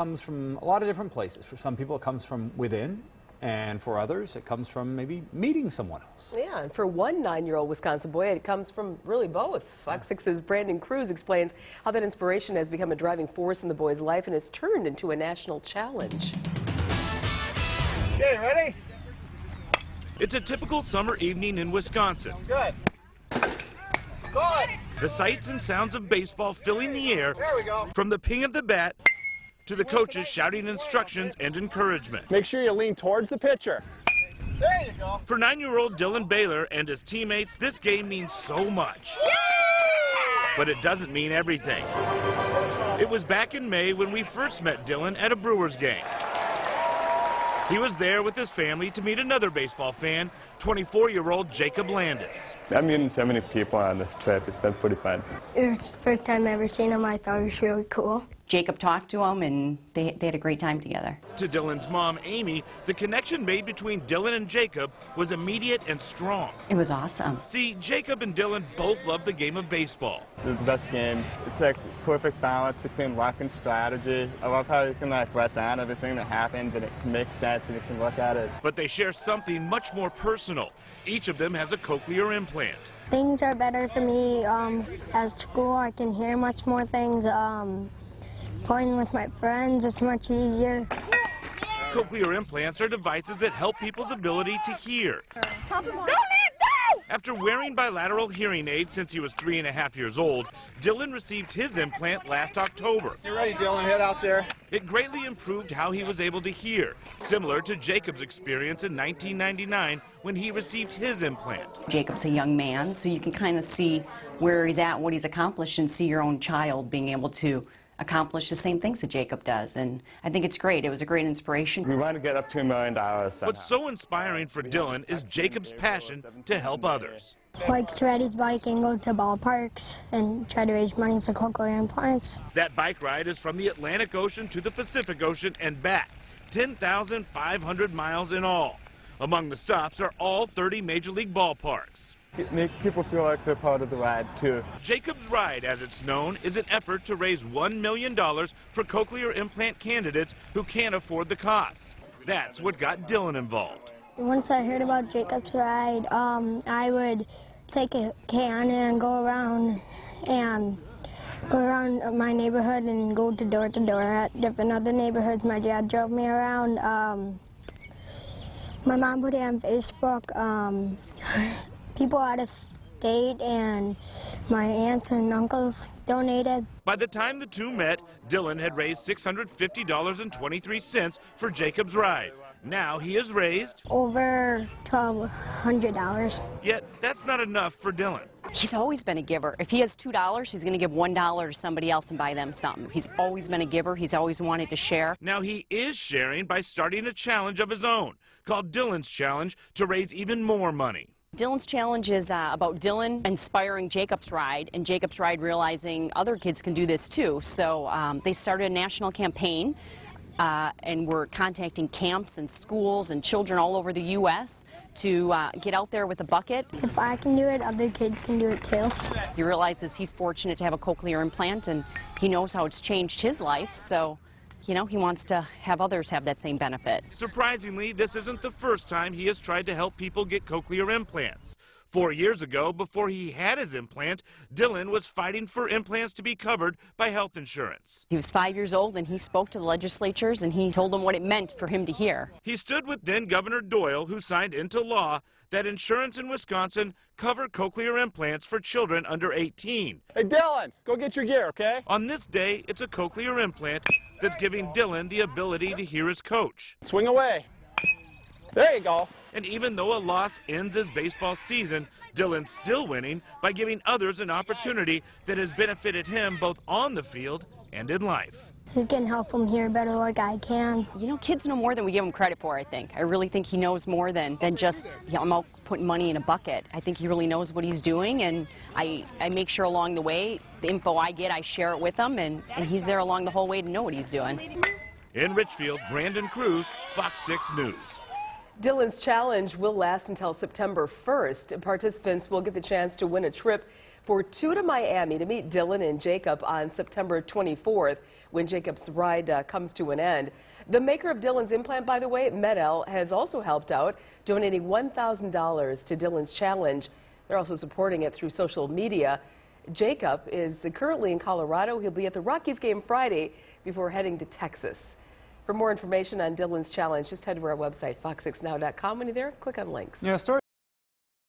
comes from a lot of different places. For some people, it comes from within. And for others, it comes from maybe meeting someone else. Yeah, and for one 9-year-old Wisconsin boy, it comes from really both. Fox 6's Brandon Cruz explains how that inspiration has become a driving force in the boy's life and has turned into a national challenge. Okay, ready? It's a typical summer evening in Wisconsin. Good. Good. The sights and sounds of baseball filling the air. There we go. From the ping of the bat to the coaches shouting instructions and encouragement. Make sure you lean towards the pitcher. There you go. For 9-year-old Dylan Baylor and his teammates, this game means so much. But it doesn't mean everything. It was back in May when we first met Dylan at a Brewers game. He was there with his family to meet another baseball fan, 24-year-old Jacob Landis. I'm meeting so many people on this trip. It's been pretty fun. It was the first time I ever seen him. I thought it was really cool. Jacob talked to him, and they had a great time together. To Dylan's mom, Amy, the connection made between Dylan and Jacob was immediate and strong. It was awesome. See, Jacob and Dylan both love the game of baseball. It's the best game. It's like perfect balance between luck and strategy. I love how you can like write down everything that happened and it can make sense and you can look at it. But they share something much more personal. Each of them has a cochlear implant. Things are better for me. At school, I can hear much more things. Playing with my friends, it's much easier. Cochlear implants are devices that help people's ability to hear. After wearing bilateral hearing aids since he was 3.5 years old, Dylan received his implant last October. You ready, Dylan? Head out there. It greatly improved how he was able to hear, similar to Jacob's experience in 1999 when he received his implant. Jacob's a young man, so you can kind of see where he's at, what he's accomplished, and see your own child being able to accomplish the same things that Jacob does, and I think it's great. It was a great inspiration. We want to get up to $1 million somehow. What's so inspiring for Dylan is Jacob's passion to help others. Like to ride his bike and go to ballparks and try to raise money for cochlear implants. That bike ride is from the Atlantic Ocean to the Pacific Ocean and back, 10,500 miles in all. Among the stops are all 30 Major League ballparks. It makes people feel like they're part of the ride, too. Jacob's Ride, as it's known, is an effort to raise $1 million for cochlear implant candidates who can't afford the costs. That's what got Dylan involved. Once I heard about Jacob's Ride, I would take a can and go around my neighborhood and go door to door at different other neighborhoods. My dad drove me around. My mom put it on Facebook. People out of state and my aunts and uncles donated. By the time the two met, Dylan had raised $650.23 for Jacob's Ride. Now he has raised over $1,200. Yet that's not enough for Dylan. He's always been a giver. If he has $2, he's going to give $1 to somebody else and buy them something. He's always been a giver. He's always wanted to share. Now he is sharing by starting a challenge of his own, called Dylan's Challenge, to raise even more money. Dylan's Challenge is about Dylan inspiring Jacob's Ride, and Jacob's Ride realizing other kids can do this too. So they started a national campaign, and we're contacting camps and schools and children all over the U.S. to get out there with a bucket. If I can do it, other kids can do it too. He realizes he's fortunate to have a cochlear implant, and he knows how it's changed his life, so you know, he wants to have others have that same benefit. Surprisingly, this isn't the first time he has tried to help people get cochlear implants. 4 years ago, before he had his implant, Dylan was fighting for implants to be covered by health insurance. He was 5 years old, and he spoke to the legislatures, and he told them what it meant for him to hear. He stood with then-Governor Doyle, who signed into law that insurance in Wisconsin cover cochlear implants for children under 18. Hey, Dylan, go get your gear, okay? On this day, it's a cochlear implant that's giving Dylan the ability to hear his coach. Swing away. There you go. And even though a loss ends his baseball season, Dylan's still winning by giving others an opportunity that has benefited him both on the field and in life. He can help them hear better like I can. You know, kids know more than we give them credit for, I think. I really think he knows more than just, you know, I'm out putting money in a bucket. I think he really knows what he's doing, and I make sure along the way, the info I get, I share it with him, and he's there along the whole way to know what he's doing. In Richfield, Brandon Cruz, Fox 6 News. Dylan's Challenge will last until September 1st. Participants will get the chance to win a trip for 2 to Miami to meet Dylan and Jacob on September 24th when Jacob's ride comes to an end. The maker of Dylan's implant, by the way, Medel, has also helped out, donating $1,000 to Dylan's challenge. They're also supporting it through social media. Jacob is currently in Colorado. He'll be at the Rockies game Friday before heading to Texas. For more information on Dylan's challenge, just head to our website, fox6now.com. When you're there, click on links. Yeah, story